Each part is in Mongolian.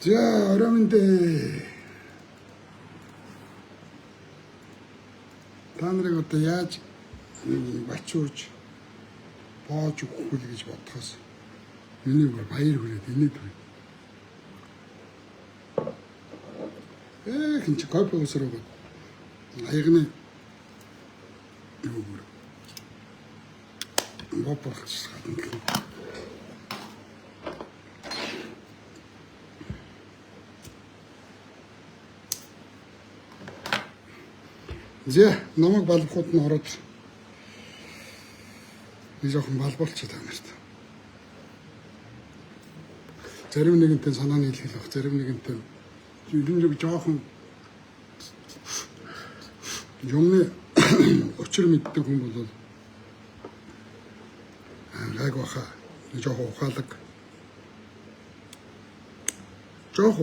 자, 여러분들 та нарыг одоо яаж бачуурч боож өгөх вэ гэж бодхоос миний баяр хүрээд инээд байна. Хин чи кофе усроо аягны юу гэр бопорч хатан. Зэ намайг балбахууд нь ороод би жоохон балбуулчих та нарт. Зарим нэгэнтэй санааны хэлхийлэх, зарим нэгэнтэй юм жоохон юмны учир мэддэг хүн бол гайг баха жоохон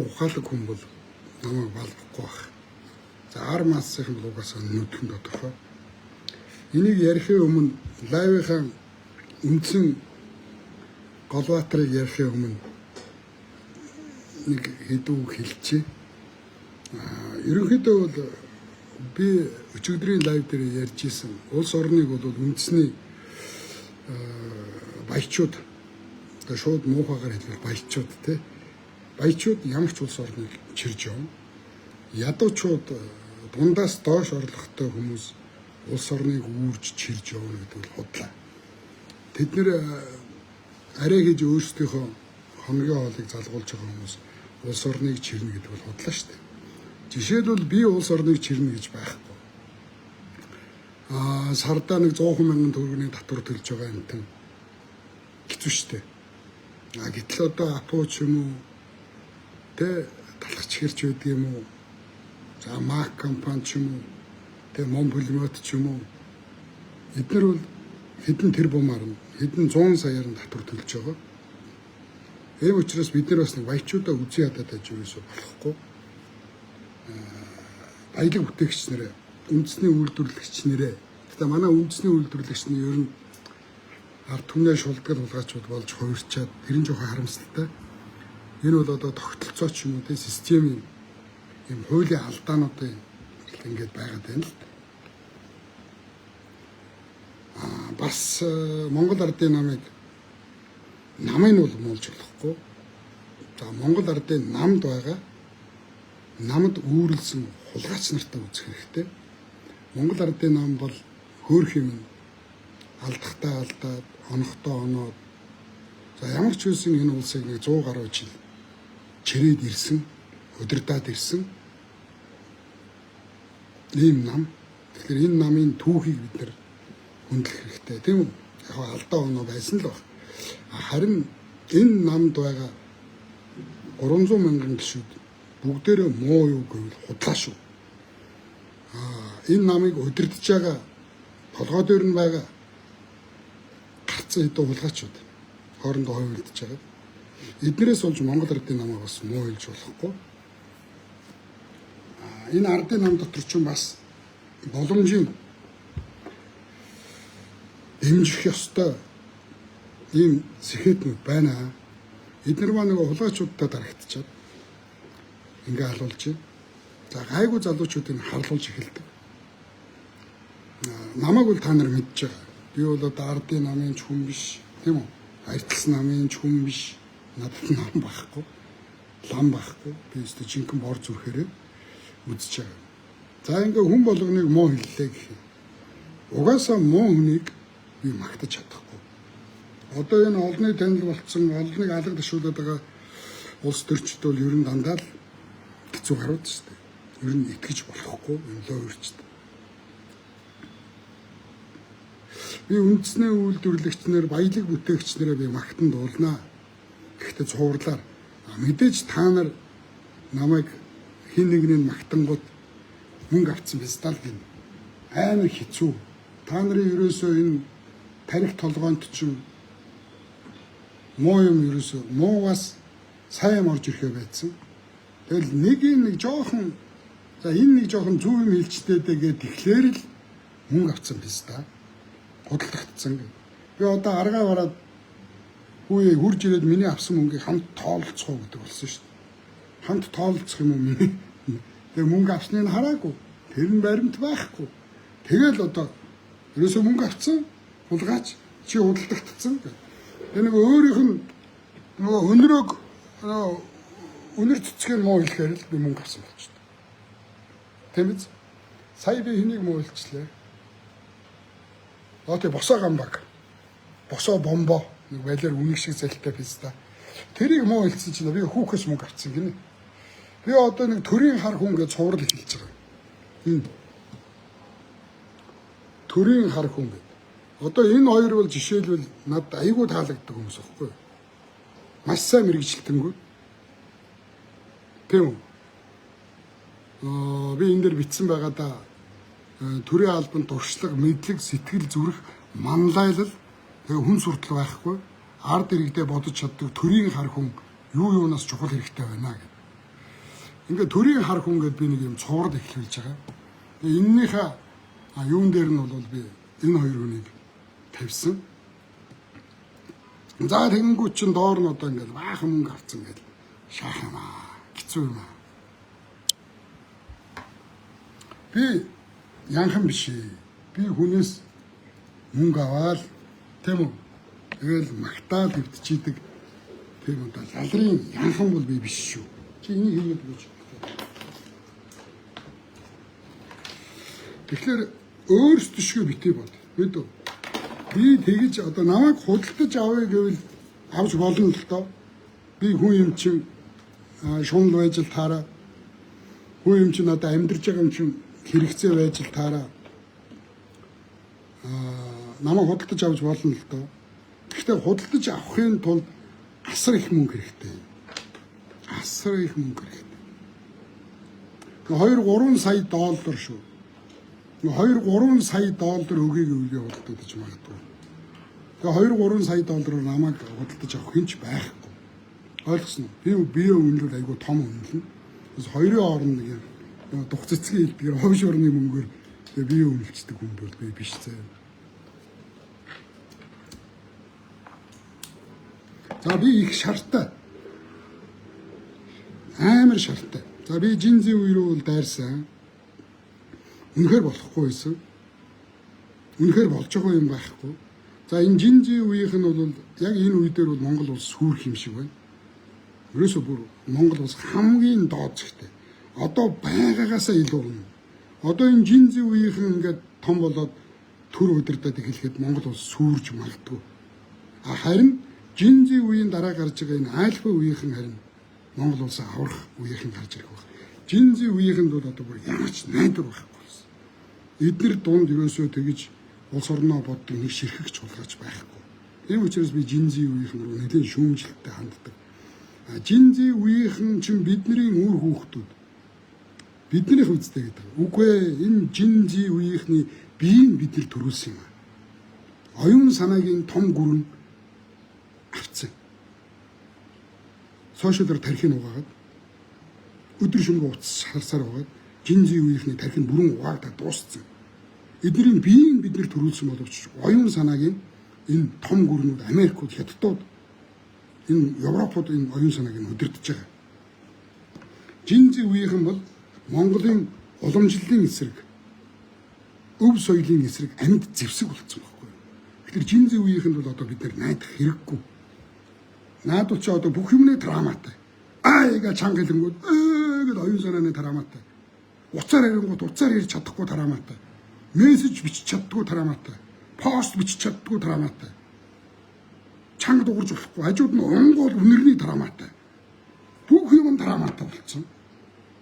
ухаалаг хүн бол намайг балбахгүй байх. За 10 массхийн блогоос нүдхэн тодорхой. Энийг ярихын өмнө лайвынхаа үндсэн голбаатрыг ярихын өмнө нэг хэдүү хэлчихье. Ерөнхийдөө бол би өчигдрийн лайв дээр ярьж исэн улс орныг бол үндэсний баячууд одоо шууд муухайгаар хэлбэл баячууд те. Баячууд ямар ч улс орныг чирж явна. Ядуучууд дундаас доош орлоготой хүмүүс улс орныг үүрж чирж явна гэдэг бол худлаа. Тэд нэр арай гэж өөрсдийнхөө хоногийн хоолыг залгуулж байгаа хүмүүс улс орныг чирнэ гэдэг бол худлаа шүү дээ. Жишээлбэл би улс орныг чирнэ гэж байхгүй. Сардаа нэг 100,000 төгрөгийн татвар төлж байгаа юм тань хэцүү шүү дээ. Гэтэл одоо апо ч юм уу тэ талхач хэрч байдаг юм уу? За мак компани ч юм уу, тэ Монпулмот ч юм уу. Эдгээр бол хэдэн тэрбумаар нь, хэдэн 100 саяар нь татвар төлж байгаа. Ийм учраас бид нар бас нэг баячуудаа үзий хадаад аж юусоо болохгүй. Баялаг бүтээгч нэрээ, үндэсний үйлдвэрлэгч нэрээ. Тэгтээ манай үндэсний үйлдвэрлэгч нь ер нь ард түмний шулдгал хулгайчуд болж хуурчаад тэр нь жоохон харамсалтай. Энэ бол одоо тогтолцоо ч юм уу, тэ системийн ийм хуулийн алдаануудын ингээд байгаад байна л. Бас Монгол ардын намыг бол муулж болохгүй. За Монгол ардын намд байгаа намд үүрлсэн хулгайч нартай үзэх хэрэгтэй. Монгол ардын нам бол хөөх юм алдахтаа алдаад, онохдоо оноод. За ямар ч үсэн энэ улсыг нэг 100 гаруй жил чирээд ирсэн, удирдаад ирсэн ийм нам. Тэгэхээр энэ намын түүхийг бид нэр хөндлөх хэрэгтэй. Тийм үү? Яг алдаа оноо байсан л баг. Харин энэ намд байгаа 300,000 гишүүд бүгдээрээ муу юу гэвэл худлаа шүү. Энэ намыг удирдах байгаа толгой дээр нь байгаа гарцсан хэдэн хулгайчуд хоорондоо хойволдож байгаа. Эднэрээс болж Монгол ардын намаа бас муу хэлж болохгүй. Энэ ардын нам дотор ч бас боломжийн дэмжих ёстой ийм сэхэтнүүд байна. Эдгээр маань нэг хулгайчуудтай дарагдчихад ингээ халуулж байна. За гайгүй залуучуудыг харлуулж эхэлдэг. Намайг бол та нар мэдж байгаа. Би бол одоо ардын намын ч хүн биш, тийм үү? Ардчилсан намын ч хүн биш. Надад нам байхгүй, лам байхгүй. Би өөртөө жинхэнэ бор зүрхээрээ үзэж байгаа. За ингээ хүн болгоныг муу хэллээ гэх юм. Угаасаа муу хүнийг би магтаж чадахгүй. Одоо энэ олонний танил болцсон, олоныг алга ташуулаад байгаа улс төрчид бол ер нь дандаа л хэцүү гарууд шүү дээ. Ер нь итгэж болохгүй юм лөө өрчд. Би үндэсний үйлдвэрлэгчнэр, баялаг бүтээгчнэрээ би магтан дуулнаа. Гэхдээ цувралаар мэдээж та нар намайг хин нэгний магтангууд мөнгө авцсан бистал гин амар хэцүү. Та нарын ерөөсөө энэ тарих толгойнт чинь муу юм ерөөсөө муугаас сайн орж ирэхэ байсан. Тэгэл нэг жоохон за энэ нэг жоохон зөв юм хэлчихдээ гээд тэгэхээр л мөнгө авцсан бистал худалдагдсан. Би одоо аргаа бараад хүйе хурж ирээд миний авсан мөнгийг хамт тоолцох гэдэг болсон шүү дээ. хамт тоолцох юм уу? Тэгээ мөнгө авсныг хараагүй. Тэр нь баримт байхгүй. Тэгэл одоо ерөөсөө мөнгө авсан, хулгайч чи худалдагдсан. Тэгээ нэг өөрийнх нь нөгөө өнрөөг өнөр цэцгийн муу хэлэхээр л би мөнгө авсан болчихсон. Тийм биз? Сая би хэнийг муу хэлчихлээ. Тэгээ босоо гамбаг. Босоо бомбо нэг байлаар үнийг шиг залтай писта. Тэрийг муу хэлсэн чинь би хүүхээс мөнгө авсан гинэ. Би одоо нэг төрийн хар хүн гэж цуврал хэлж байгаа. Энэ төрийн хар хүн гэдэг. Одоо энэ хоёр бол жишээлбэл надад айгүй таалагддаг хүмүүс аахгүй юу? Маш сайн мэрэгжилтэнгүү. Тийм үү? Би энэ дээр бичсэн байгаадаа төрийн албанд туршлага, мэдлэг, сэтгэл зүрэх, манлайлал тэгээ хүн суртал байхгүй ард иргэдээ бодож чаддаг төрийн хар хүн юу юунаас чухал хэрэгтэй байна гэдэг. Ингээ төрийн хар хүн гэдээ би нэг юм цуврал эхлүүлж байгаа. Тэгээ энэнийхээ юун дээр нь бол би энэ хоёр хүнийг тавьсан. За тэгэнгүүт чин доор нь одоо ингээл баахан мөнгө авцсан гэдэг шаах юм аа. Хэцүү юм аа. Би янхан биш ээ. Би хүнээс мөнгө аваад тийм үү? Тэгэл магтаал хэвтчихийдэг. Тийм үү? Лалрын янхан бол би биш шүү. Чи энийг хийгээд бууж. Тэгэхээр өөрсдөшгөө битээ бод. Мэдв. Би тэгэж одоо намайг худалдаж авъя гэвэл авч болно л доо. Би хүн юм чинь шунал байж л таараа. Хүн юм чинь одоо амьдарч байгаа юм чинь хэрэгцээ байж л таараа. Намайг худалдаж авч болно л доо. Гэхдээ худалдаж авахын тулд асар их мөнгө хэрэгтэй. Асар их мөнгө хэрэгтэй. 2-3 сая доллар шүү. 2-3 сая доллар өгье гэвэл худалдаж магадгүй. Тэгээ 2-3 сая доллараар намайг худалдаж авах хинч байхгүй. Ойлгосноо? Би үнэлэл айгүй том үнэлнэ. Бас хоёрын хооронд нэг юм дух цэцгийн хэлдгээр ховш орны мөнгөөр би үнэлцдэг хүн бол би биш зэ. За би их шартаа. Амар шартаа. За би жинзийн үе рүү бол дайрсан. Үнэхээр болохгүй байсан. Үнэхээр болж байгаа юм байхгүй. За энэ жинзийн үеийнх нь бол яг энэ үе дээр бол Монгол улс сүрх юм шиг байна. Ерөөсөө бүр Монгол улс хамгийн доод зэгтэй. Одоо байгаагаасаа илүү юм. Одоо энэ жинзийн үеийнхэн ингээд том болоод төр удирдаад эхлэхэд Монгол улс сүрж магадгүй. Харин жинзийн үеийн дараа гарч байгаа энэ альфа үеийнхэн харин Монгол улсаа аврах үеийнхэн гарч ирэх баг. Жинзийн үеийнхэнд бол одоо бүр ямарч найдвар байхгүй болсон. Эдгээр дунд ерөөсөө тэгэж улс орноо боддог нэг ширхэгч болгож байхгүй. Тийм учраас би жинзийн үеийнхэн рүү нэлээд шүүмжлэлтэй ханддаг. Жинзийн үеийнхэн чинь бидний үр хүүхдүүд. Бидний хөвцтэй гэдэг. Үгүй ээ, энэ жинзийн үеийнхний биеийг бид нар төрүүлсэн юм. Оюун санаагийн том гүрэн авцсан. Сошиалар тархинь угаагаад өдөр шөнөгүй уцс харсаар угаад жинзийн үеийнхний тархинь бүрэн угаагдаад дууссан. Эдний биеийг бид нар төрүүлсэн боловч оюун санаагийн энэ том гүрнүүд Америкууд, Хятадууд, энэ Европод энэ оюун санааг нь удирдах байгаа. Жинзийн үеийнхэн бол Монголын уламжлалын эсрэг, өв соёлын эсрэг амьд зэвсэг болцсон байхгүй. Тэгэхээр жинзийн үеийнхэнд бол одоо бид нар найдах хэрэггүй. Наадуу ч одоо бүх юмны драматай. Яга чанга хэлэнгүүд гэд оюун санааны драматай. Уцаар ярингууд уцаар ярьж чадахгүй драматай. Мессеж бичиж чаддгүй драматай. Пост бичиж чаддгүй драматай. Чанга дуурж болохгүй. Хажууд нь онгол үнэрний драматай. Бүх юм драматай болцсон.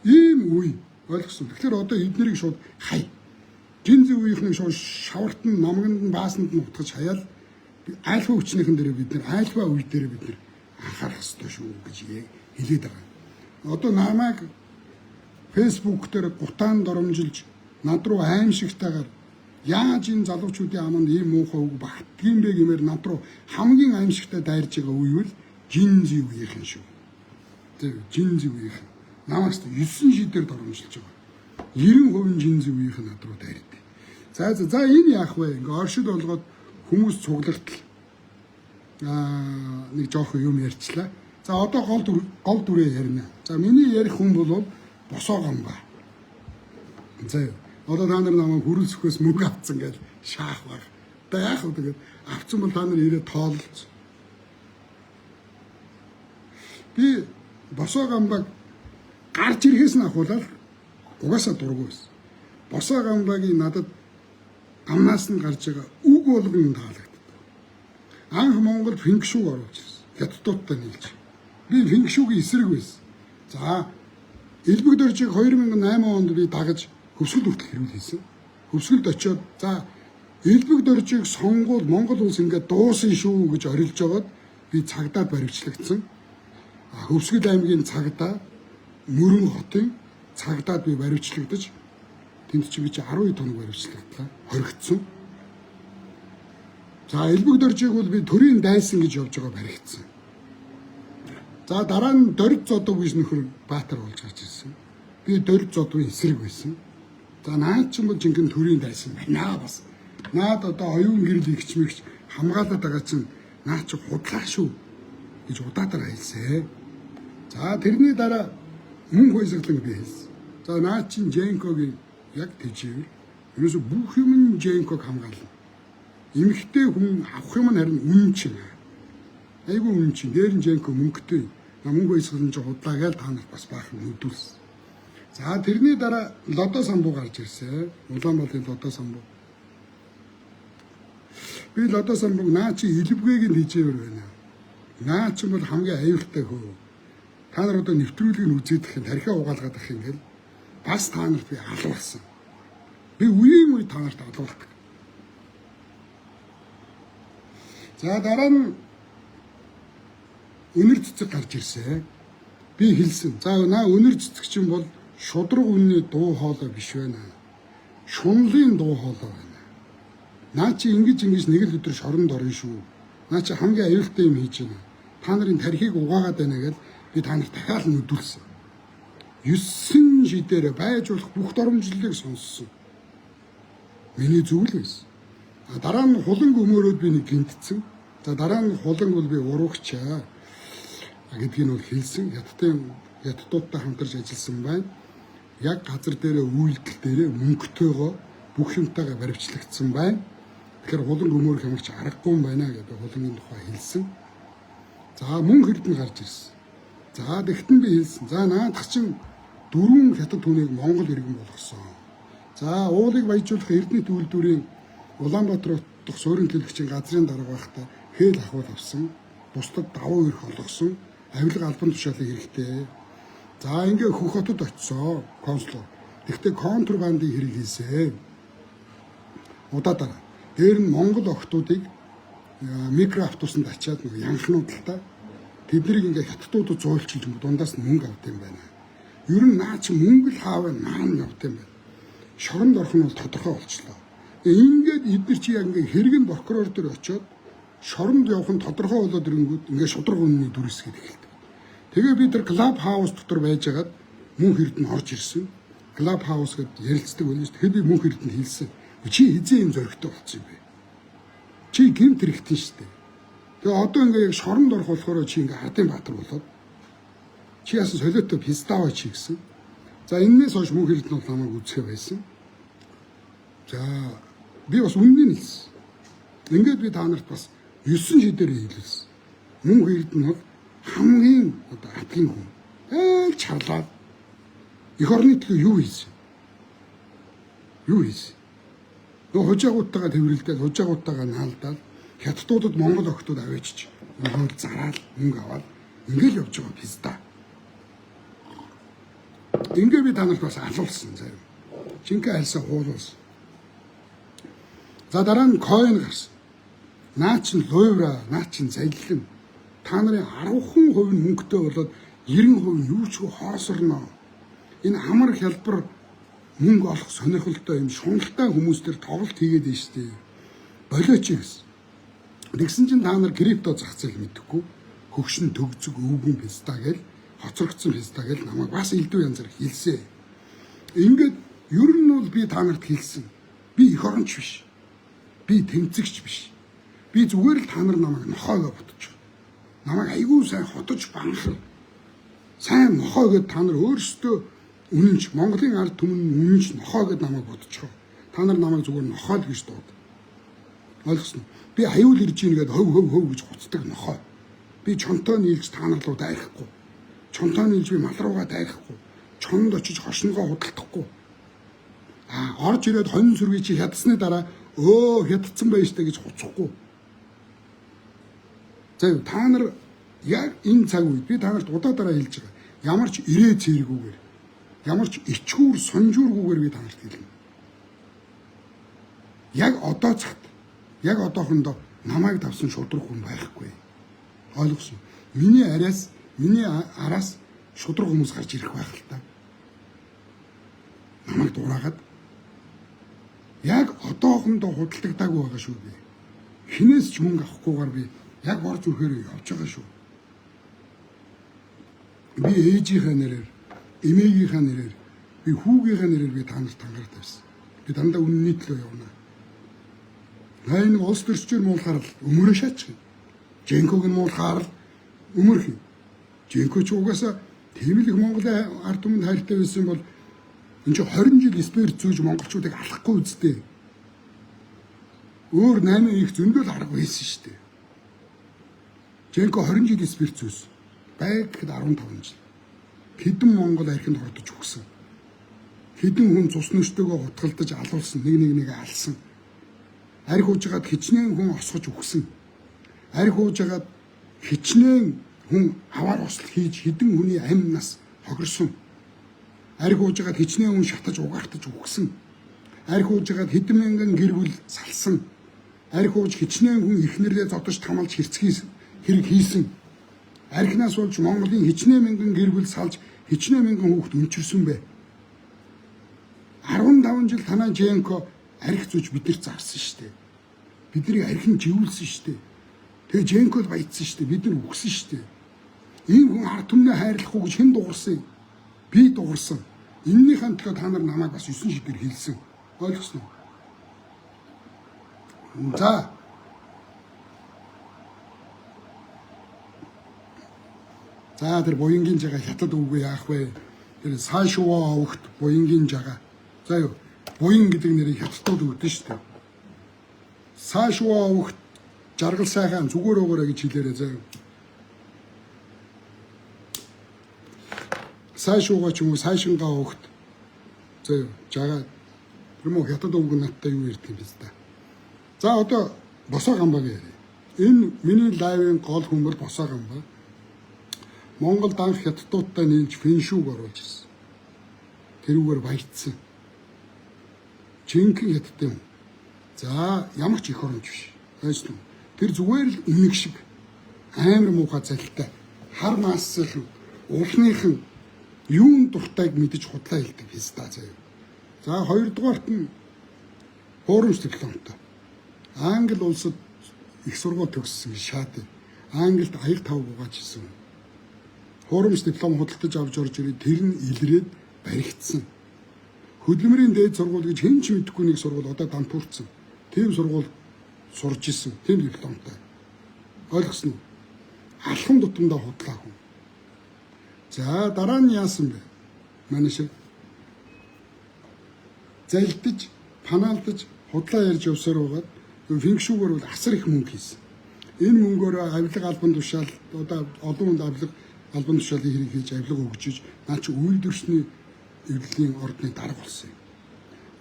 Ийм үе ойлгосон. Тэгэхээр одоо эднэрийг шууд хай. Жинзийн үеийнхний шууд шаварт нь номгонд нь баасанд нь утгаж хаяал альфа хүчнийхэн дээр бид нар альфа үе дээр бид нар анхаарах ёстой шүү гэж хэлээд байгаа. Одоо намайг фэйсбүүк дээр гутаан доромжилж над руу аимшигтайгаар яаж энэ залуучуудын аманд ийм муухай үг багтдгийм бэ гэмээр над руу хамгийн аимшигтай дайрж байгаа үе бол жинзийн үеийнхэн шүү. Тэр жинзийн үеийнхэн намаас 9 шидээр доромжилж байгаа. 90% жинзийн үеийнхэн над руу дайрдаг. За энэ яах вэ? Ингээ оршил болгоод хүмүүс цуглартал нэг жоох юм ярьчлаа. За одоо гол дүрээ ярина. За миний ярих хүн бол Босоо Гамбаа. За одоо та нар намайг хүрэлцэхээс мөнгө авцсан гэж шаах баг. Одоо яах вэ тэгээд авцсан бол та нар ирээд тоолж. Би Босоо Гамбааг гарч ирэхээс нь ахуулаад угаасаа дургүй байсан. Босоо Гамбаагийн надад амнаас нь гарч байгаа үг болгон таалагддаг. Анх Монгол финкшүүг оруулж ирсэн. Хятадуудтай нийлж. Би финкшүүгийн эсрэг байсан. За Элбэг дөржийг 2008 онд би дагаж хөвсгөл хүртэл хэрүүл хийсэн. Хөвсгөлд очиод за Элбэг дөржийг сонгуул Монгол улс ингээд дуусан шүү гэж орилж байгаад би цагдаад баривчлагдсан. Хөвсгөл аймгийн цагдаа Мөрөн хотын цагдаад би баривчлагдаж тэнд чи би 12 тоног баривчлагдлаа. Хоригдсон. За Элбэг дөржийг бол би төрийн дайсан гэж явж байгаа баригдсан. За дараа нь Дорд Зодог гэж нөхөр Баатар болж гарч ирсэн. Би Дорд Зодгийн эсрэг байсан. За наад ч юм бол жинхэнэ төрийн дайсан байна бас. Наад одоо оюун гэрэл ихч мэгч хамгаалаад байгаа чинь наад чи худлаа шүү гэж удаадар хэлсэн. За тэрний дараа мөн хойсглон би хэлсэн. За наад чин Женкогийн яг тэжээвэр. Ерөөсө бүх юм Женког хамгаална. Эмэгтэй хүн авах юм нь харин үнэн чинь. Айгүй үнэн чинь. Дээр нь Женко мөнгөтэй. Мөнгө хойсглон ч худлаа гээл та нарт бас баахан нүдүүлсэн. За тэрний дараа Лодо самбуу гарч ирсэн. Улаанбаатарын Лодо самбуу. Би Лодо самбууг наа чи Элбэгийг нь хийжээвэр байна. Наа чи бол хамгийн аюултай хөө. Та нар одоо нэвтрүүлгийг үзээдэх юм, тархиа угаалгаад ах юм гээл. Бас та нарт би алуулсан. Би үеийн үе та нарт алуулдаг. За дараа нь өнөр цэцэг гарч ирсэн. Би хэлсэн. За наа өнөр цэцэг чинь бол шудраг үнний дуу хоолой биш байна. Шунлын дуу хоолой байна. Наа чи ингэж нэг л өдөр шоронд орно шүү. Наа чи хамгийн аюултай юм хийж байна. Та нарын тархийг угаагаад байна гэж би та нарт дахиад нүдүүлсэн. 9 шидээр байж болох бүх доромжлолыг сонссон. Миний зүйл байсан. Дараа нь хуланг өмөрөөд би нэг гинтсэн. За дараа нь хуланг бол би уруугчаа гэдгийг нь бол хэлсэн. Хятадуудтай хамтарч ажилласан байна. Яг газар дээрээ үйлдэл дээрээ мөнгөтэйгөө бүх юмтайгаа баривчлагдсан байна. Тэгэхээр хуланг өмөрөх ямар ч аргагүй юм байна гэдэг хулангийн тухай хэлсэн. За мөн хэрдэн гарч ирсэн. За тэгтэн би хэлсэн. За наадах чинь 4 хятад хүнийг Монгол иргэн болгосон. За уулыг баяжуулах Эрдэнэт үйлдвэрийн Улаанбаатар дахь суурин төлөгчийн газрын дарга байхдаа хээл ахуул авсан. Бусдад давуу эрх олгосон. Авилга албан тушаалыг хэрэгтэй. За ингээ хөх хотод очисон консул. Тэгтээ контрабандын хэрэг хийсэн. Удаа дараа. Дээр нь Монгол охтуудыг микроавтобусанд ачаад нэг янхнуудтай тэднийг ингээ хятадуудад зөөлчилж дундаас нь мөнгө авд юм байна. Ер нь наа чи мөнгө л хааваа маань явд юм байна. Шоронд орох нь бол тодорхой болчлоо. Ингээд эдгээр чи яг ингээ хэрэгэн прокурор дээр очиод шоронд явах нь тодорхой болоод ирэнгүүт ингээ шудраг үнний дүрсгээд эхэлдэг. Тэгээ би тэр клуб хаус дотор байжгаад мөн хэрдэн орж ирсэн. Клуб хаус гэдээ ярилцдаг байлаа шүү. Тэгэхээр би мөн хэрдэн хэлсэн. Чи хизээ юм зөрөгтэй болсон юм бэ? Чи гэмт хэрэгтэн шүү дээ. Тэгээ одоо ингээ яг шоронд орох болохоор чи ингээ Ардын Баатар болоод чи яасан солиотой пистава чи гэсэн. За энэс хойш мөн хэрдэн бол намайг үзэхэ байсан. За би бас үннийг хэлсэн. Ингээд би та нарт бас 9 шидээр хэлсэн. Мөн хэрдэн бол хамгийн одоо атгийн хүн. Чарлаад эх орны төлөө юу хийсэн? Юу хийсэн? Нөгөө хужаагуудтайгаа тэрвэрлдээд хужаагуудтайгаа наалдаад хятадуудад Монгол охтууд аваачиж мөнгө зараал мөнгө аваад ингээл явж байгаа писта. Ингээ би та нарт бас алуулсан зарим. Жинхэнэ альсаа хуулуулсан. За дараа нь койн гарсан. Наа чин луйвра, наа чин залилан. Та нарын 10% нь мөнгөтэй болоод 90% нь юу ч хоосорно. Энэ амар хялбар мөнгө олох сонирхолтой юм шуналтай хүмүүс төр тоглолт хийгээд байна шүү дээ. Болооч гэсэн. Тэгсэн чинь та нар крипто зах зээл мэдэхгүй. Хөгшин төгзөг өвгөн писта гэл хоцрогдсон писта гэл намайг бас элдв янзар хэлсэн. Ингээд ер нь бол би та нарт хэлсэн. Би эх оронч биш. Би тэмцэгч биш. Би зүгээр л та нар намайг нохоогоо ботчих. намайг айгүй сайн хотож банхал сайн нохоо гэд та нар өөрсдөө үнэнч Монголын ард түмэн үнэнч нохоо гэд намайг бодчихоо. Та нар намайг зүгээр нохоо л гэж дууд. Ойлгосноо? Би аюул ирж ийн гэд хөв гэж хуцдаг нохоо. Би чонтоо нийлж та нар руу дайрахгүй. Чонтоо нийлж би мал руугаа дайрахгүй. Чонд очиж хошногоо худалдахгүй. Орж ирээд хонин сүргийг чи хядсны дараа хядцсан байж та гэж хуцахгүй. За та нар яг энэ цаг үед би та нарт удаа дараа хэлж байгаа. Ямар ч ирээ цэргүүгээр, ямар ч ичгүүр сонжуургүйгээр би та нарт хэлнэ. Яг одоо цагт, яг одоохондоо намайг давсан шудраг хүн байхгүй. Ойлгосон. Миний араас шудраг хүмүүс гарч ирэх байх л та. Намайг дураагаад яг одоохондоо худалдагдаагүй байгаа шүү би. Хинээс ч мөнгө авахгүйгээр би яг орж ирэхээр явж байгаа шүү. Би ээжийнхээ нэрээр, эмээгийнхээ нэрээр, би хүүгийнхээ нэрээр би та нарт тангараад байсан. Би дандаа үнний төлөө явна. Хайн улс төрчээр муулахаар л өмөрөө шаачих. Жэнког нь муулахаар л өмөрх юм. Жэнко ч угаасаа тийм л их Монголын ард түмэнд хайртай байсан бол энэ ч 20 жил спирт зүүж монголчуудыг алахгүй үсттэй. Өөр 8 их зөндөл арга байсан шүү дээ. Жэнко 20 жил спирт зүүс. Байг гэхэд 15 жил. Хэдэн Монгол архинд хордож өгсөн. Хэдэн хүн цус нөштэйгөө хутгалдаж алуулсан, нэг алсан. Арх уужгаад хичнээн хүн осгож өгсөн. Арх уужгаад хичнээн хүн аваар осол хийж хэдэн хүний амь нас хогорсон. Арх уужгаад хичнээн хүн шатаж угаартаж өгсөн. Арх уужгаад хэдэн мянган гэр бүл салсан. Арх ууж хичнээн хүн ихнэрээ зодож тамалж хэрэг хийсэн. Архинаас болж Монголын хичнээн мянган гэр бүл салж хичнээн мянган хүүхд өнчирсэн бэ. 15 жил танаа Жэнко арх зүүж бидэрт зарсан штэ. Бидний архин живүүлсэн штэ. Тэгээ Жэнкод баяцсан штэ. Бид нар үгсэн штэ. Энэ хүн ард түмнээ хайрлахгүй гэж хэн дуурсан? Би дуурсан. Эннийхэн төлөө та нар намайг бас 9 шидээр хэлсэн. Ойлгосноо? За тэр буянгийн жагаа хятад үгүй яах вэ? Тэр сайшууа өгт буянгийн жагаа. За юу? Буян гэдэг нэрийг хятадууд өгдөн шүү дээ. Сайшууа өгт жаргал сайхан зүгээр өгөөрэй гэж хэлээрэй заа юу. Сайшууга ч юм уу сайшингаа өгт. За юу? Жагаа тэр мөн хятад үг надтай юу ярьдаг юм бэ та. За одоо босоо гамбаа яриа. Энэ миний лайвын гол хүмбэр босоо гамбаа. Монголд анх хятадуудтай нийлж фэншүүг оруулж ирсэн. Тэрүүгээр баяцсан. Жинхэнэ хятад юм. За ямар ч их оронч биш. Ойлгосон уу? Тэр зүгээр л үнэг шиг амар муухай залтай. Хар маассан уулныхан юун дуртайг мэдэж худлаа хэлдэг феста заяа. За хоёрдугаарт нь хуурамч дипломтой. Англи улсад их сургууль төгссөн шаад. Англид аяг тав бугааж ирсэн. Хуурамч диплом худалдаж авч орж ирээд тэр нь илрээд баригдсан. Хөдөлмөрийн дээд сургууль гэж хэн ч мэдэхгүй нэг сургууль одоо дампуурсан. Тийм сургууль сурж исэн. Тийм дипломтой. Ойлгосноо? Алхам тутамдаа худлаа хүн. За дараа нь яасан бэ? Манай шиг залдиж, панаалдаж, худлаа ярьж явсаар байгаад фэнкшүүгээр бол асар их мөнгө хийсэн. Энэ мөнгөөр авилга албан тушаал одоо олон хүнд албан тушаалын хэрэг хийж авилга өгчиж наа чи үйлдвэрчний эвлэлийн ордны дарга болсон юм.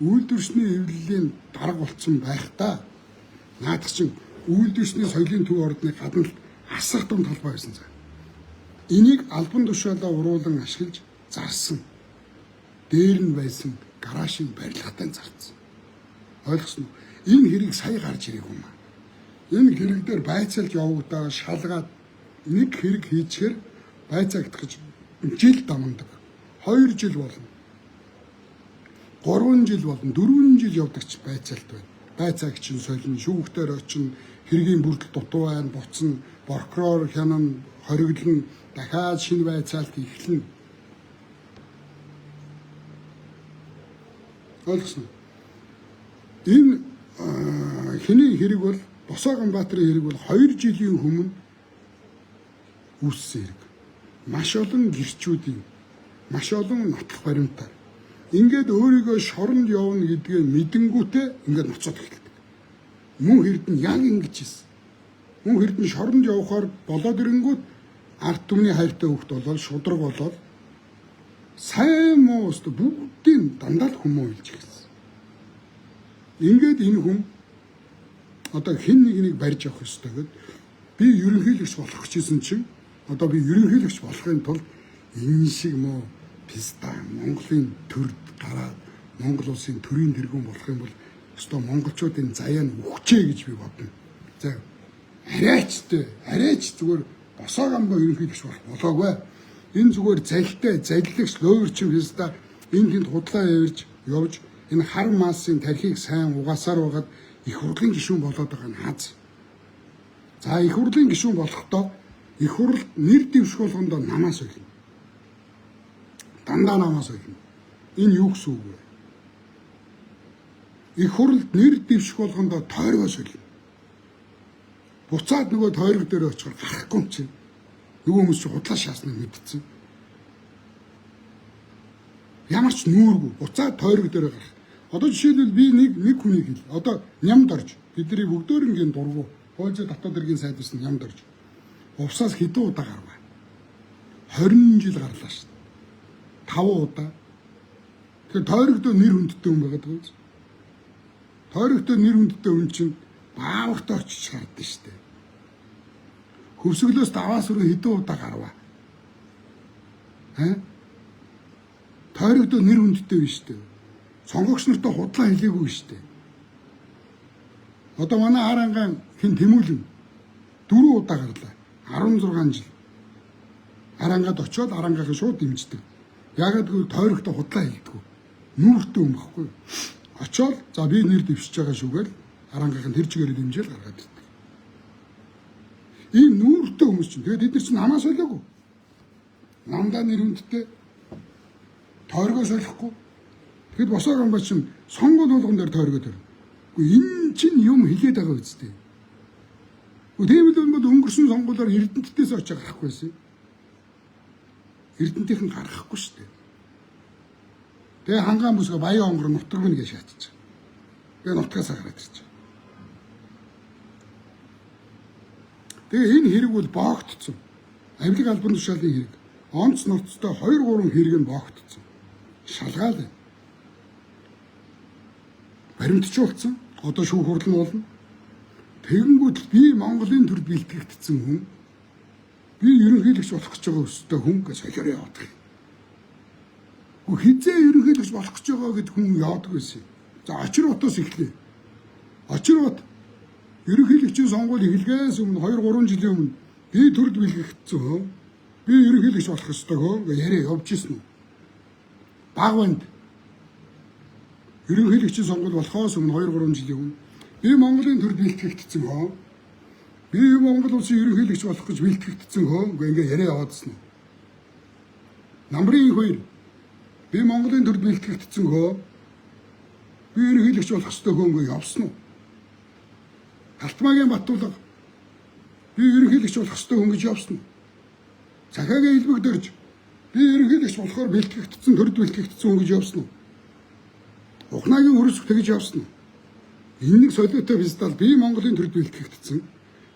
Үйлдвэрчний эвлэлийн дарга болсон байхдаа наадах чин үйлдвэрчний соёлын төв ордны гадна асар том талбай байсан заа. Энийг албан тушаалаа уруулан ашиглаж зарсан. Дээр нь байсан гаражийн барилгатай зарцсан. Ойлгосноо? Энэ хэрэг сая гарч ирэх юм аа. Энэ хэрэг дээр байцаалт явагдаа шалгаад нэг хэрэг хийчихэр байцаагтгаж жил дамдаг. 2 жил болно. 3 жил болно. 4 жил явдагч байцаалт байна. Байцаагч нь солино, шүүгтээр очино, хэргийн бүрдэл дутуу байна, буцна, прокурор хянана, хориглоно, дахиад шинэ байцаалт эхлэнэ. Ойлгосноо? Энэ хэний хэрэг бол Босоо Ганбаатарын хэрэг бол 2 жилийн өмнө үүссэн хэрэг. Маш олон гэрчүүдийн, маш олон нотлох баримтаар ингээд өөрийгөө шоронд явна гэдгээ мэдэнгүүтээ ингээд ноцоод эхэлдэг. Мөн Эрдэнэ яг ингэж хийсэн. Мөн Эрдэнэ шоронд явахаар болоод ирэнгүүт ард түмний хайртай хөвгт болоод шудраг болоод сайн муу өстө бүгдийн дандаа л хүмүүн хэлж эхэлсэн. Ингээд энэ хүн одоо хэн нэгнийг барьж авах ёстой гэд би ерөнхийлөгч болох гэжсэн чинь одоо би ерөнхийлөгч болохын тулд энэ шиг муу писта Монголын төр гараад Монгол улсын төрийн тэргүүн болох юм бол өстой монголчуудын заяа нь өгчээ гэж би бодно. За арайч зүгээр босоо гамбаа ерөнхийлөгч болох болоогүй. Энэ зүгээр залтай залилагч луурчин писта энэ тэнд худлаа явж энэ хар maaсын тархийг сайн угаасаар байгаад их хурлын гишүүн болоод байгаа нь хаз. За их хурлын гишүүн болохдоо их хурл нэр дэвшүүлэхэндээ намаас өгнө. Дандаа намаас өгнө. Энэ юу гэсэн үг вэ? Их хурлд нэр дэвшүүлэхэндээ тойргоос өгнө. Буцаад нөгөө тойрог дээр очихоор гарахгүй юм чинь. Нөгөө хүмүүс чи худлаа шаасныг мэдчихсэн. Ямар ч нүүргүй буцаад тойрог дээр гарах. Одоо жишээлбэл би нэг хүнийг хэл. Одоо нямд орж бидний бүгдөөрингийн дургу хойжоо дотоод иргэн сайдаас нямд орж. Увсаас хэдэн удаа гарваа. 20 жил гарлаа шүү дээ. 5 удаа. Тэгэхээр тойрогдоо нэр хүндтэй хүн байгаад байгаа. Тойрогдоо нэр хүндтэй хүн чинь баавахтай очиж гардаг шүү дээ. Хөвсгөлөөс даваас руу хэдэн удаа гарваа. Тойрогдоо нэр хүндтэй биш шүү дээ. Сонгогч нартай худлаа хэлээгүй шүү дээ. Одоо манай Арангаан хэн Тэмүүлэн 4 удаа гарлаа. 16 жил. Арангаад очиод Арангаахыг шууд дэмждэг. Яагаад гэвэл тойрогтой худлаа хэлдэггүй. Нүүртэй юм баггүй. Очоод за би нэр дэвшиж байгаа шүүгээл Арангаахын тэр чигээр дэмжээл гаргаад ирдэг. Ийм нүүртэй хүмүүс чинь тэгээд эдгээр чинь намаас солиогүй. Намдаа нэр хүндтэй тойргоо солихгүй. Тэгэд босоо гамбаа чинь сонгол болгон дээр тойргоо төрнө. Энэ чинь юм хэлээд байгаа үстэй. Тийм л бол өнгөрсөн сонгуулиар Эрдэнэтээс очиж гарахгүйсэн. Эрдэнэтийнх нь гарахгүй шүү дээ. Тэгээ хангаан бүсгээ баян онгор нутаг мэн гэж шаатчих. Тэгээ нутгаас гараад ирчих. Тэгээ энэ хэрэг бол боогдсон. Авилга албан тушаалын хэрэг. Онц ноцтой 2-3 хэрэг нь боогдсон. Шалгаал. Баримтжуулсан. Одоо шүүх хурал нь болно. Тэгэнгүүт би Монголын төрд бэлтгэгдсэн хүн. Би ерөнхийлөгч болох гэж байгаа өстэй хүн гэж солиороо яваад. Хизээ ерөнхийлөгч болох гэж байгаа гэд хүн яадаг байсан. За очир утаас эхлэе. Очир ут ерөнхийлөгчийн сонгуул эхлэхээс өмнө 2-3 жилийн өмнө би төрд бэлтгэгдсэн хүн. Би ерөнхийлөгч болох ёстой хүн гэж яриа явж ирсэн үү? Багванд ерөнхийлөгчийн сонгуул болохоос өмнө 2-3 жилийн өмнө би Монголын төрд бэлтгэгдсэн хүн. Би Монгол улсын ерөнхийлөгч болох гэж бэлтгэгдсэн хүн гэж ингээ яриа яваадсан нь. Намрын 2 би Монголын төрд бэлтгэгдсэн хүн. Би ерөнхийлөгч болох ёстой хүн гэж явсан уу? Алтмаагийн Баттулга би ерөнхийлөгч болох ёстой хүн гэж явсан уу? Цахиагийн Илбэг дөрж би ерөнхийлөгч болохоор бэлтгэгдсэн төрд бэлтгэгдсэн хүн гэж явсан уу? Ухнагийн хөрөсөх тэгж явсан уу? Энэ нэг солиотой фестивал би Монголын төрд бэлтгэгдсэн.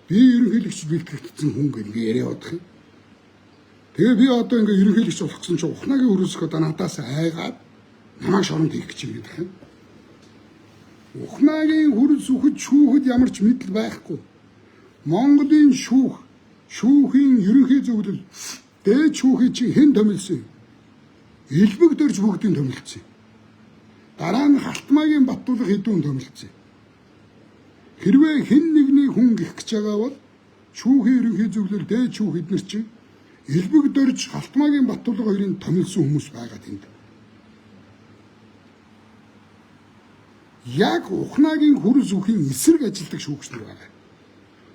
Би ерөнхийлөгч бэлтгэгдсэн хүн гэж ингээ яриа бодох юм. Тэгээ би одоо ингээ ерөнхийлөгч болгосон чинь ухнагийн хөрөсөх одоо надаас айгаад намайг шоронд хийх гэж юм гэдэг юм. Ухнагийн хөрөсөхөд шүүхэд ямар ч мэдэл байхгүй. Монголын шүүхийн ерөнхий зөвлөл дээд шүүхий чи хэн томилсон? Илбэг дөрж бүгдийн томилсон. Дараа нь Халтмаагийн Баттулга хэдүүн томилсон. Хэрвээ хэн нэгний хүн гих гэж байгаа бол шүүхийн ерөнхий зөвлөл дээд шүүх эднэр чинь Илбэг дөрж Халтмаагийн Баттулга хоёрын томилсон хүмүүс байгаа тэнд. Яг ухнагийн хөрс үхийн эсрэг ажилдаг шүүгч нар байгаа.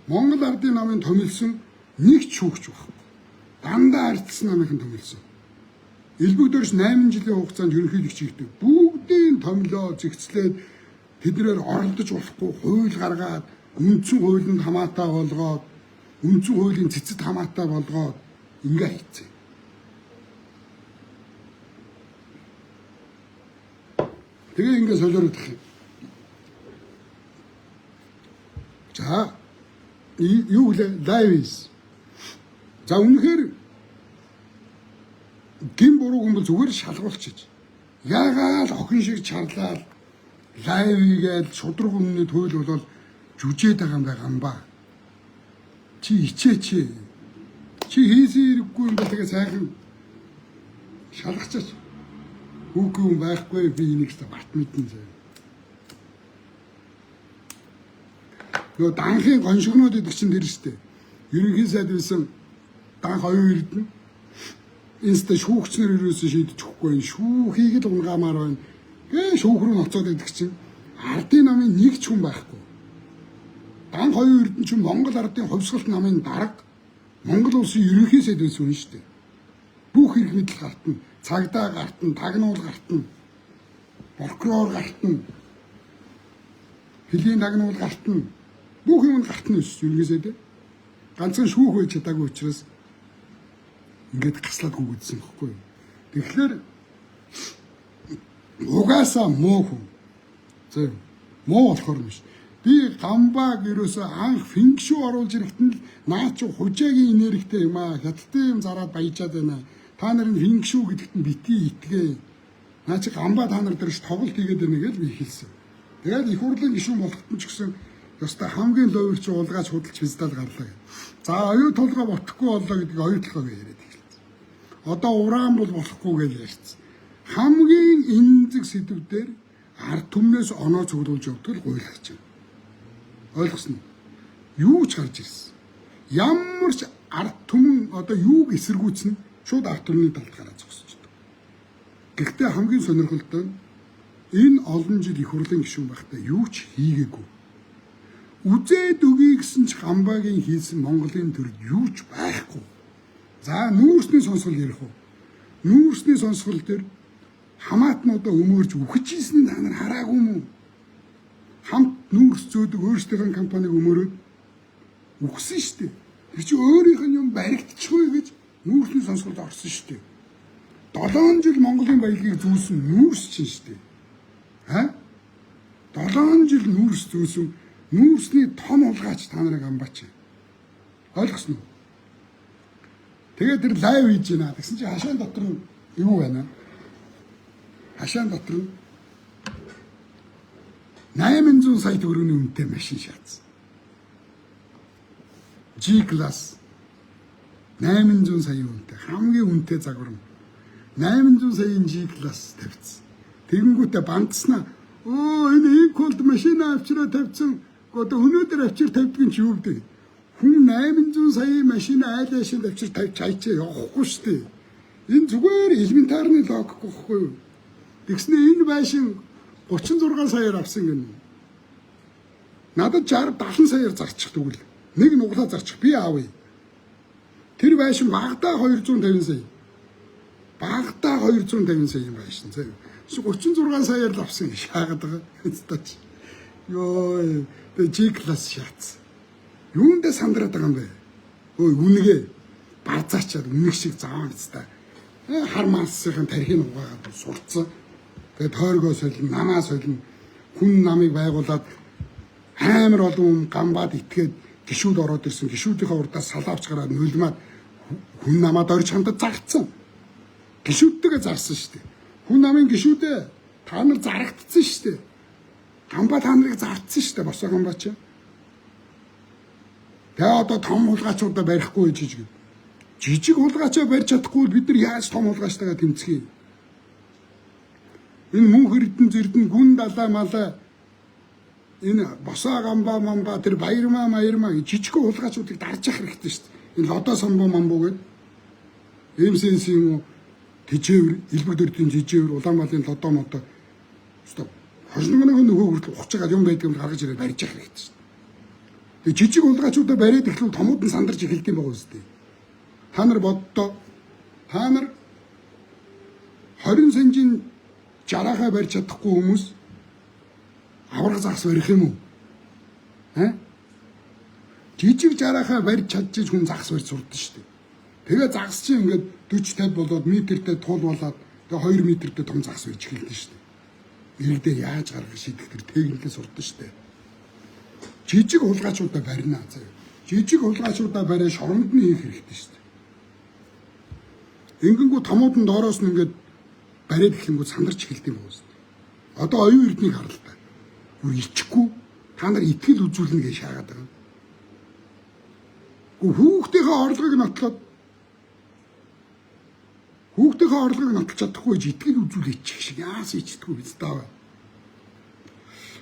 Монгол Ардын намын томилсон нэг ч шүүгч байхгүй. Дандаа ардсан намын томилсон. Илбэг дөрж 8 жилийн хугацаанд ерөнхийлөгч хийдэг. Бүгдийн томилоо зэгцлээд тэднэр оролдож болохгүй хууль гаргаад үндсэн хуулинд хамаатай болгоод үндсэн хуулийн цэцэд хамаатай болгоод ингээ хийцээ. Тэгээ ингээ солиорогдох юм. За юу вэ? Лайвис. За үнэхээр гин буруу хүн бол зүгээр шалгуулчих. Яагаад охин шиг чарлаад лайвгээд шудраг өмнө төөл болол жүжээд байгаа юм ба. Чи ичээч. Чи хийсэн хэрэггүй юм бол тэгээ сайхан шалгачаач. Үгүй юм байхгүй би энийг ч барт мэднэ зэ. Нөгөө данхын гоншигнууд гэдэг чинь тэр штэ. Ерөнхий сайд байсан данх оюун эрдэнэ. Инста шүүгчнэр ерөөсөө шийдэж өгөхгүй энэ шүүхийг л унгаамаар байна. Гээ шүүх рүү ноцоод идэх чинь ардын намын нэг ч хүн байхгүй. Данх оюун эрдэнэ чинь Монгол ардын хувьсгалт намын дарга Монгол улсын ерөнхий сайд байсан хүн штэ. Бүх хэрэг мэдэл гартна, цагдаа гартна, тагнуул гартна, прокурор гартна, хөлийн тагнуул гартна, бүх юм гартна шүү ерөнхийдөө. Ганцхан шүүх байж чадаагүй учраас ингээд гаслаад гүгдсэн байхгүй. Тэгэхээр угаасаа муу хүн. Зөв. Муу болохоор биш. Би гамбаг ерөөсөө анх финкшүү оруулж ирэхдээ л наа чи хужаагийн энергитэй юм аа. Хятадтай юм зараад баяжаад байна. Та нарын финкшүү гэдэгт нь битгий итгээ. Наа чи гамбаа та нар дээрш тоглолт хийгээд байна гэж би хэлсэн. Тэгээд их хурлын гишүүн болоход нь ч гэсэн ёстой хамгийн ловирч уулгаач худалч физтал гарлаа. За оюу толгой ботхгүй боллоо гэдгийг оюу толгойг яриад эхэлсэн. Одоо ураан бол болохгүй гэж ярьсан. Хамгийн энзэг сэдвээр ард түмнээс оноо цуглуулж явдаг л гуйлагч юм. Ойлгосноо. Юу ч гарч ирсэн. Ямар ч ард түмэн одоо юуг эсэргүүцнэ шууд ард түмний талд гараад зогсчихдог. Гэхдээ хамгийн сонирхолтой нь энэ олон жил их хурлын гишүүн байхдаа юу ч хийгээгүй. Үзээд өгье гэсэн ч гамбагийн хийсэн Монголын төрд юу ч байхгүй. За нүүрсний сонсгол ярих уу? Нүүрсний сонсгол дээр хамаатнуудаа өмөрж үхэж ийснийг та нар хараагүй мүү? Хамт нүүрс зөөдөг өөрсдийнхөө компаниг өмөрөөд үхсэн шүү дээ. Тэр чинь өөрийнх нь юм баригдчихгүй гэж нүүрсний сонсголд орсон шүү дээ. 7 жил Монголын баялагийг зүүсэн нүүрс чинь шүү дээ. Ха? 7 жил нүүрс зүүсэн нүүрсний том улгаач та нарыг амбаач. Ойлгосноо? Тэгээд тэр лайв хийж байна. Тэгсэн чинь хашаан дотор нь юу байна? Хашаан дотор нь 800 сая төгрөгийн үнэтэй машин шаацсан. G-class 800 сая үнэтэй хамгийн үнэтэй загвар. 800 саяын G-class тавьчихсан. Тэгэнгүүтээ бандснаа. Энэ колд машин авчраа тавьсан. Одоо өнөөдөр авчир тавьдаг ч юу гэдэг. Хүн 800 саяын машин айлаашин авчир тавьж хайчаа явахгүй шүү дээ. Энэ зүгээр элементарны логик гэхгүй юу? Тэгснэ энэ байшин 36 саяар авсан гэнэ. Надад 60 70 саяар зарчих тэгвэл нэг нуглаа зарчих би аавъя. Тэр байшин багадаа 250 сая. Багадаа 250 сая юм байшин зөө. 36 саяар л авсан шаагаад байгаа. Хэвчээ. Йоо, тэ G-class шаац. Юундэ сандраад байгаа юм бэ? Өө үнэгээ барзаачаад үнэг шиг заавал хэвчээ. Хар маасхийн тархийг угаагаад сурцсан. Тэгээд тойргоо солино, намаа солино. Хүн намыг байгуулад амар олон гамбаад итгээд гişүүд ороод ирсэн. Гişүүдийнхээ урдаас салаавч гараад нулимаад хүн намаад орж хамтад загцсан. Гişүүдтэйгээ зарсан шүү дээ. Хүн намын гişүүдээ та нар зарагдсан шүү дээ. Гамбаа та нарыг зартсан шүү дээ. Босоо гамбаач. Тэгээ одоо том хулгайчуудаа барихгүй жижиг. Жижиг хулгайчаа барьж чадахгүй бид нар яаж том хулгайчтайгаа тэмцэх юм? Энэ мөнх эрдэн зэрдэн гүн далаа малаа энэ босоо гамбаа мамбаа тэр баярмаа жижиг хулгайчуудыг дарж явах хэрэгтэй шүү дээ. Энэ лодо самбуу мамбуу гэдэг эмсэнс юм уу тижээвэр элбэг дөрдийн жижээвэр Улаанбаатарын лодо модо стоп хожногны нөгөө хүртэл ухаж байгаа юм байдаг юм гаргаж ирээд барьж явах хэрэгтэй шүү дээ. Тэгээ жижиг хулгайчуудаа бариад ихлээр томууд нь сандарч эхэлдэг юм байгаа үстэй. Та нар боддоо та нар 20 санжийн жарахаа барьж чадахгүй хүмүүс авраг загас барих юм уу? Жижиг жарахаа барьж чадчих хүн загас барьж сурдаг шүү дээ. Тэгээ загас чинь ингээд 40 50 болоод метртэй тул болоод тэгээ 2 метртэй том загас барьж эхэлдэг шүү дээ. Иргэдээ яаж гаргах шийдэх тэр техникээ сурдаг шүү дээ. Жижиг хулгайчуудаа барина заяа. Жижиг хулгайчуудаа бариа шоронд нь хийх хэрэгтэй шүү дээ. Ингэнгүү томууд нь доороос нь ингээд бариад ихэнгүү сандарч эхэлдэг юм байна. Одоо оюун эрднийг хар л та. Бүр ичхгүй та нар итгэл үзүүлнэ гэж шаагаад байгаа. Хүүхдийнхээ орлогыг нотлож чадахгүй гэж итгэл үзүүлээч шиг яас ичдэггүй биз даа.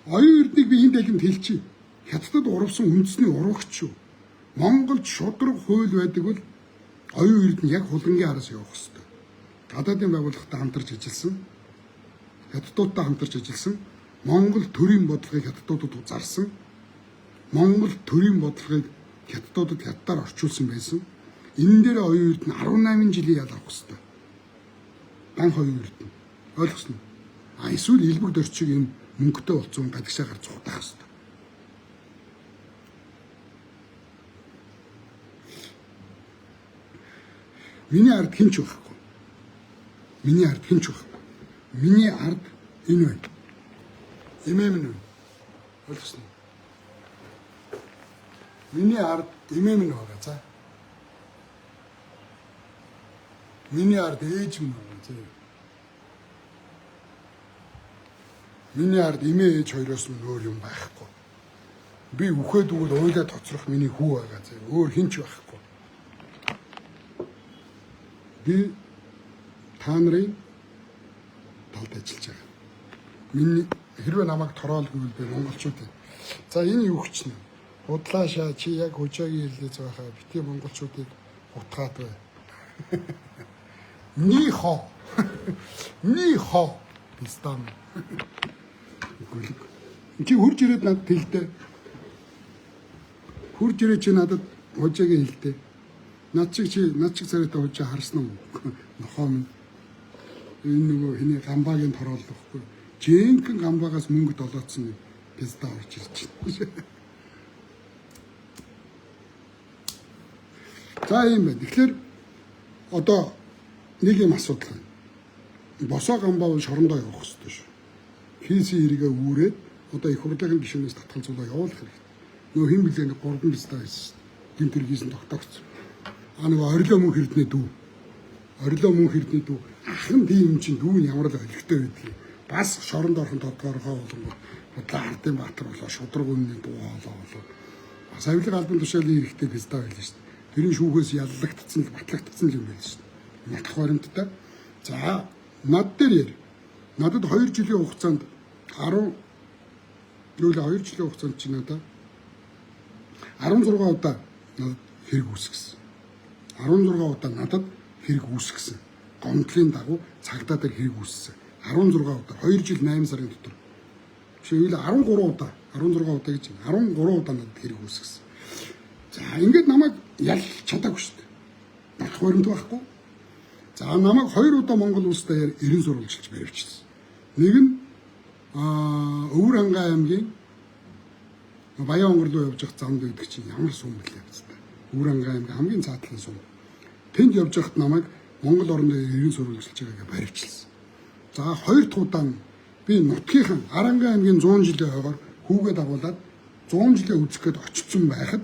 Оюун эрднийг би энд дэлгэнд хэлчихье. Хятадд урвсан үндэсний урагч шүү. Монголд шудраг хууль байдаг бол оюун эрд нь яг хулгангийн араас явах хэрэгтэй. Гадаадын байгууллагатай хамтарч ажилласан, хятадуудтай хамтарч ажилласан, Монгол төрийн бодлогыг хятадуудад зарсан, Монгол төрийн бодлогыг хятадуудад хятадаар орчуулсан байсан. Энэ дээр оюун эрд нь 18 жилийн ял авах хэрэгтэй. Банх оюун эрд нь ойлгосноо. Эсвэл элбэг дөрчиг энэ мөнгөтэй болцсон гадагшаа гарч цугтах хэрэгтэй. Миний ард хинч байхгүй. Миний ард хинч байхгүй. Миний ард энэ байна. Эмэм нь. Ойлгосноо. Миний ард эмэм нь байгаа за. Миний ард ээж нь байгаа за. Миний ард эмээ ээж хоёроос нь өөр юм байхгүй. Би үхээд өгвөл ойлаа тоцрох миний хүү байгаа за. Өөр хинч байхгүй. Би та нарын талд ажиллаж байгаа. Миний хэрвээ намайг тороолгүй би монголчууд. За энэ юу ч нэ. Удлаашаа чи яг хожоогийн хэллээ зөөхөө бити монголчуудыг утгаад бай. Ни хо. Ни хо. Бистам. Чи хурж ирээд надад хэлдэ. Хурж ирээд чи надад хожоогийн хэлдэ. Над чиг царайтай хожоо харсан уу? Нохоо минь. Энэ нөгөө хэний гамбаагийн торооллохгүй. Жинхэнэ гамбаагаас мөнгө долоодсон писта орж ирж байна. За юм байна. Тэгэхээр одоо нэг юм асуудал байна. Босоо гамбаа шорондоо явах хэрэгтэй шүү. Хийсэн хэрэгээ үүрээд одоо их хурлын гишүүнээс татгалзуулаа явуулах хэрэгтэй. Нөө хэн блэ нэг 3 писта байсан. Гинт тэргийсэн тогтоогцсон. Нөгөө орилоо мөн хэрдний дүү. Орилоо мөн хэрдний дүү. Ахын тийм юм чинь дүү нь ямар л олигтой байдгийг. Бас шоронд орхон тодгоорхоо болонгоо бодлоо ардын баатар болоо шудраг үнний дүү болоо. Бас авилга албан тушаалын хэрэгтэй писта байлаа шүү дээ. Тэрийн шүүхээс яллагдсан л батлагдсан юм байл шүү дээ. Натх баримттай. За над дээр яар. Надад 2 жилийн хугацаанд 2 жилийн хугацаанд чи надад 16 удаа надад хэрэг үүсгэсэн. 16 удаа надад хэрэг үүсгэсэн. Гомдлын дагуу цагдаа дээр хэрэг үүссэн. 16 удаа 2 жил 8 сарын дотор. Жишээлбэл 13 удаа 16 удаа гэж 13 удаа надад хэрэг үүсгэсэн. За ингээд намайг ялж чадаагүй шүү дээ. Батх баримт байхгүй. За намайг 2 удаа Монгол улс даяар 90 сурвалжилж баривчилсан. Нэг нь Өвөр Ангаа аймгийн Баян онгор руу явж явах замд байдаг чинь ямар сум блэ хэвчээ. Өвөр Ангаа аймгийн хамгийн цаатлын сум. Тэнд явж явахт намайг Монгол орондоо 90 сурвалжилж байгаагаа баривчилсан. За 2 дахь удаа би нутгийнхан Арангаа аймгийн 100 жилийн хойгоор хүүгээ дагуулад 100 жилээ үзэх гээд очсон байхад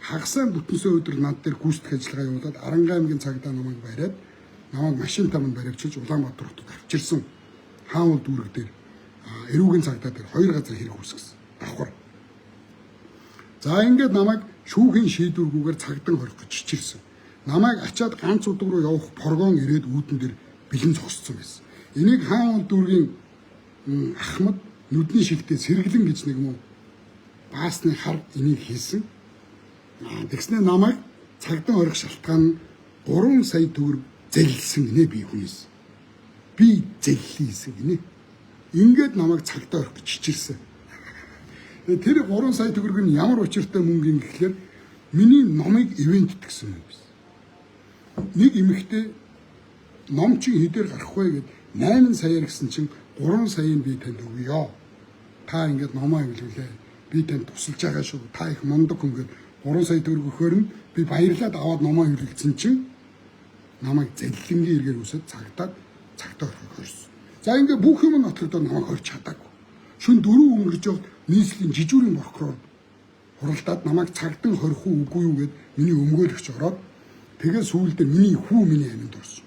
хагасаа бүтэнсээ өдөр над дээр гүйцэтгэх ажиллагаа явуулаад Арангаа аймгийн цагдаа намайг бариад намайг машинтаа мань баривчилж Улаанбаатар хотод авчирсан. Хаанул дүүрэг дээр эрүүгийн цагдаа дээр 2 газар хэрэг үүсгэсэн. Давхар. За ингээд намайг шүүхийн шийдвэргүйгээр цагдаа хорих гэж чичирсэн. Намайг ачаад ганц удаг руу явах прогон ирээд үүдэн дээр бэлэн зогссон байсан. Энийг хаанул дүүргийн Ахмад нүдний шигтээ сэргэлэн гэж нэг юм баасны хар энийг хийсэн. Тэгснээр намайг цагдаа хорих шалтгаан нь 3 сая төгрөг зэлсэн гинэ би хүнээс. Би зэллийсэн гинэ. Ингээд намайг цагдаа хорих гэж чичирсэн. Тэр 3 сая төгрөг нь ямар учиртай мөнгө юм гэхлээр миний номыг ивент гэсэн юм байсан. Нэг эмэгтэй ном чинь хэдээр гарах вэ гэд 8 саяар гэсэн чинь 3 саяын би танд өгье. Та ингээд номоо эвлүүлээ. Би танд тусалж байгаа шүү. Та их мундаг хүн гэд 3 сая төгрөг өгөхөөр нь би баярлаад аваад номоо хэрэглэсэн чинь намайг зэллэнгийн эргээр үсэд цагтаа орхих хорсон. За ингээ бүх юм нотлогдоод намайг хорч чадаагүй. Шүн 4 өнгөрч яваад нийслэлийн жижүүрийн прокурор хуралдаад намайг цагдан хорих уу үгүй юу гэд миний өмгөөлөгч ороод тэгээ сүүлдээ миний аминд орсон.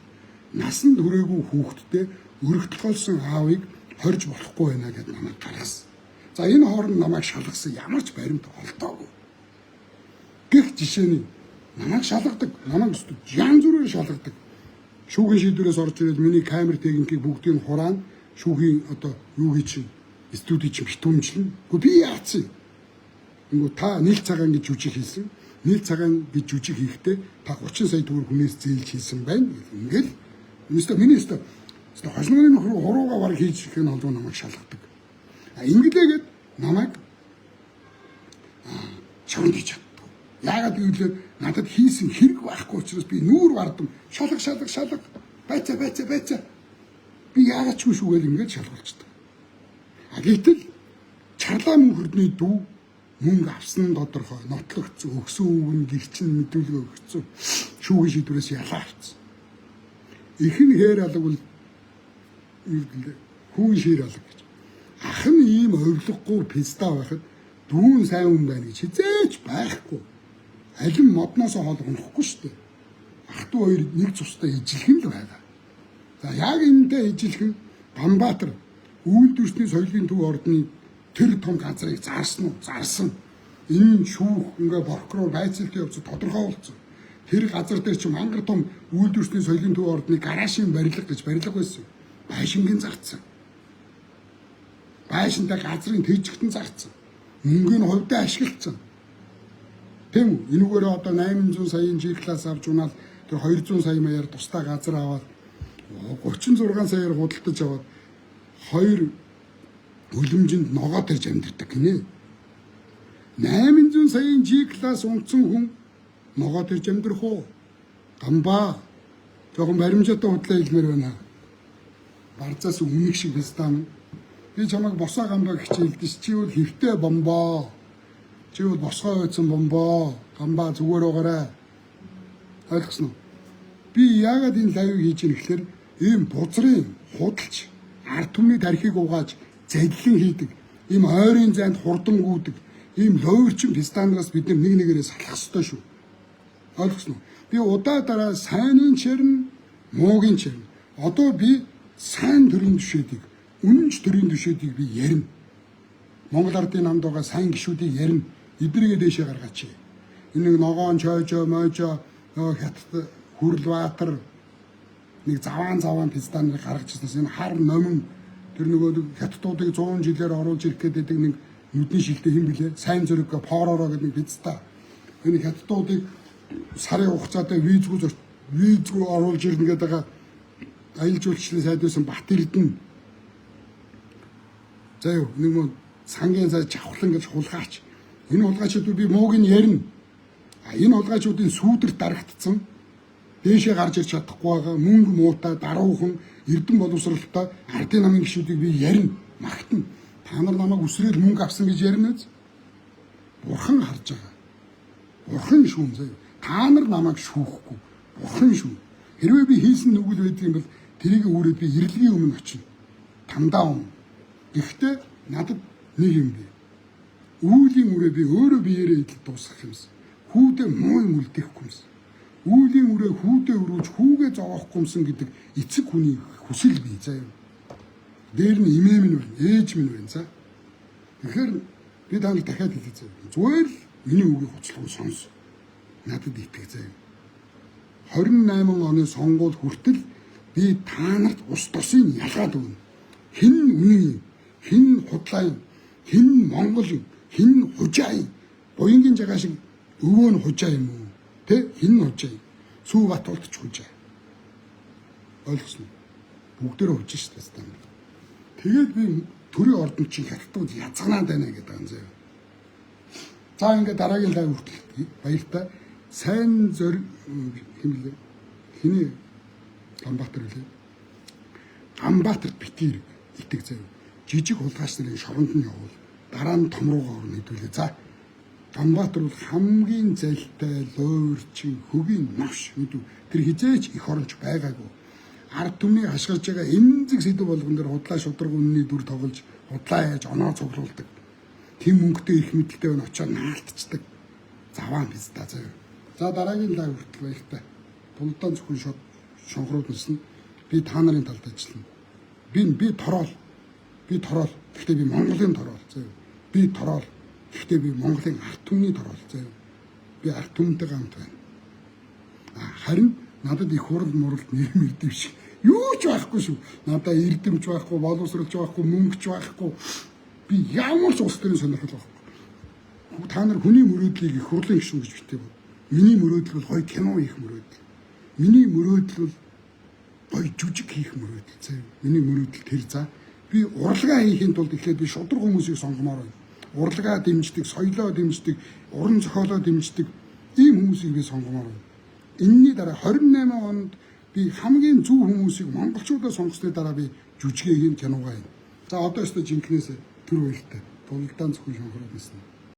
Насанд хүрээгүй хүүхэдтэй өргөдөлгөөлсөн аавыг хорж болохгүй байна гэд намайг гаргасан. За энэ хооронд намайг шалгасан ямар ч баримт олдоогүй. Гэх жишээний намайг шалгадаг, намайг янз бүрээр шалгадаг. Шүүхийн шийдвэрээс орж ирээд миний камер техникийг бүгдийг нь хураан шүүхийн одоо юу гэж студи чинь битүүмжлэн. Гэхдээ би яацсан? Ингүү та нийл цагаан гэж жүжиг хийсэн. Нийл цагаан гэж жүжиг хийхдээ та 30 сая төгрөг хүнээс зээлж хийсэн байна. Ингээл миний хожмын нөхрөө хуруугаа бараг хийж ирэх нь холбоо намайг шалгадаг. Ингэлээгээд намайг шавнд хийж чаддаг. Яагаад гэвэл надад хийсэн хэрэг байхгүй учраас би нүүр бардам шалга байцаа би яагаад ч шүүгээл ингээд шалгуулчихдаг. Гэтэл чарлаа мөнхөрдний дүү мөнгө авсан нь тодорхой, нотлогдсон, өгсөн үг нь гэрчин мэдүүлгээ өгсөн. Шүүхийн шийдвэрээс ялаа авсан. Ихэн хээр алга бол хүүн шир алга гэж. Ах нь ийм овлоггүй писта байхад дүүн сайн хүн байна гэж хизээч байхгүй. Алин модноос хоол унахгүй шүү дээ. Ах トゥ хоёр нэг цустай ижилхэн л байгаа. За яг энэтэй ижилхэн Ганбаатар үйлдвэрчний соёлын төв ордны тэр том газрыг зарсан. Энэ шүүх ингээ прокурор байцаалтын явц тодорхой болсон. Тэр газар дээр чи мангар том үйлдвэрчний соёлын төв ордны гараашийн барилга гэж барилга байсан. Байшингийн зарцсан. Байшинтай газрын тэжигтэн зарцсан. Мөнгөний хувьдаа ашиглацсан. Тэм энүүгээр одоо 800 саяын G класс авч унаал тэр 200 сая маяар тусдаа газар аваад 36 саяар худалдаж аваад 2 үлэмжинд ногоо тарж амьдэрдэг гинэ. 800 саяын G класс унтсан хүн ногоо тарж амьдрах уу? Гамбаа. Жохон баримжаатай худлаа хэлмээр байна. Барзаас өмнөх шиг фестан. Би чамайг босоо гамбаа гэж хэлдэж чи бол хэвтэй бомбоо. Чи бол босгоо байсан бомбоо. Гамбаа зүгээр угаарай. Ойлгосноо? Би яагаад энэ лайвыг хийж ийм гэхээр ийм бузрын худалч ард түмний тархийг угааж зэллэн хийдэг. Ийм ойрын зайд хурдангуудаг. Ийм лоорчин фестанаас бид нэг нэгээрээ салах ёстой шүү. Ойлгосноо? Би удаа дараа сайнын чирнэ, муугийн чирнэ. Одоо би сайн төрийн түшээдийг, үнэнч төрийн түшээдийг би ярина. Монгол ардын намд байгаа сайн гишүүдийг ярина. Эднийгээ дээшээ гаргаач. Энэ нэг ногоон чойжо, мойжо, хятад Хүрлбаатар нэг заваан фестаныг гаргаж ирснээс энэ хар номин тэр нөгөө хятадуудыг 100 жилээр оруулж ирэх гэдэг нэг нүдний шилтэй хэм билээ. Сайн зэрэг поророо гэдэг нэг феста. Энэ хятадуудыг сарын хугацаатай визгүй оруулж ирнэ гэдэг байгаа аялал жуулчлалын сайд байсан Бат Эрдэнэ. За юу нэг мөн сангийн цай чавхлан гэж хулгаач. Энэ хулгаачдыг би мууг нь ярина. Энэ хулгаачдын сүүдэрт дарагдсан дээшээ гарч ирч чадахгүй байгаа мөнгө муутай даруухан эрдэн боловсралтай ардын намын гишүүдийг би ярина. Магтана. Та нар намайг үсрээл мөнгө авсан гэж ярина биз? Бурхан харж байгаа. Бурхан шүүн заяа. Та нар намайг шүүхгүй. Бурхан шүүн. Хэрвээ би хийсэн нүгэл байдаг юм бол тэрийг өөрөө би ирэлгийн өмнө очино. Тандаа өмнө. Гэхдээ надад нэг юм бэ. Үүлийн үрээ би өөрөө биеэрээ идэл дуусгах юмсан. Хүүдээ муу юм үлдээхгүй юмсан. Үүлийн үрээ хүүдээ өрүүлж хүүгээ зовоохгүй юмсан гэдэг эцэг хүний хүсэл бий заяа. Дээр нь эмээ минь байна, ээж минь байна за. Тэгэхээр би таныг дахиад хэлээ заяа. Зүгээр л миний үгийг хуцлах сонс. Надад итгэх заяа. 28 оны сонгуул хүртэл би та нарт ус тусыг ялгаад өгнө. Хэн үнэн, хэн худлаа, хэн монгол, хэн хужаа, буянгийн жагаа шиг өвөө нь хужаа юм уу? Тэ хэн хужаа? Сүү Батуулд ч хужаа. Ойлгосноо? Бүгдээрээ хужиж штэ. Тэгээд би төрийн ордон чинь хаттууд язганаад байна гэдэг юм заяа. За ингээд дараагийн лайв хүртэл баяртай. Сайн зөр хэмлээ. Хиний Ганбаатар үлээ. Ганбаатарт битгий итэг заяа. Жижиг хулгайч нарын шоронд нь явуул. Дараа нь том руугаа орно хэдүүлээ. За Ганбаатар бол хамгийн залтай, лойрчин, хөгийн навш гэдэг. Тэр хизээч их оронч байгаагүй. Ард түмний хашгирж байгаа эмзэг сэдв болгон дээр худлаа шудраг үнний дүр тоглож, худлаа яаж оноо цуглуулдаг. Тэм мөнгөтэй их мэдлэлтэй байна очоод наалтцдаг. Заваа биз та заяа. За дараагийн лайв хүртэл баяртай. Тулдаан зөвхөн шонхрууд нисна. Би та нарын талд ажиллана. Би тороол. Би тороол. Гэхдээ би Монголын тороол заяа. Би тороол. Гэхдээ би Монголын ард түмний тороол заяа. Би ард түмэнтэй гамт байна. Харин надад их хурал муралд нэр мэрдэв шиг юу ч байхгүй шүү. Надад эрдэмч байхгүй, боловсролч байхгүй, мөнгөч байхгүй. Би ямар ч улс төрийн сонирхол байхгүй. Та нар хүний мөрөөдлийг их хурлын гишүүн гэж битээ бод. Миний мөрөөдөл бол гоё кино хийх мөрөөдөл. Миний мөрөөдөл бол гоё жүжиг хийх мөрөөдөл. Заяа. Миний мөрөөдөл тэр за. Би урлагаа хийхэд тулд эхлээд би шудраг хүмүүсийг сонгомоор байна. Урлагаа дэмждэг, соёлоо дэмждэг, уран зохиолоо дэмждэг ийм хүмүүсийг би сонгомоор байна. Энэний дараа 28 онд би хамгийн зөв хүмүүсийг монголчуудаа сонгосны дараа би жүжигээ хийн киногаа юм. За одоо өстө жинкнээс тэр үйлдэл. Тулдаан зөвхөн шонхроод нэснэ.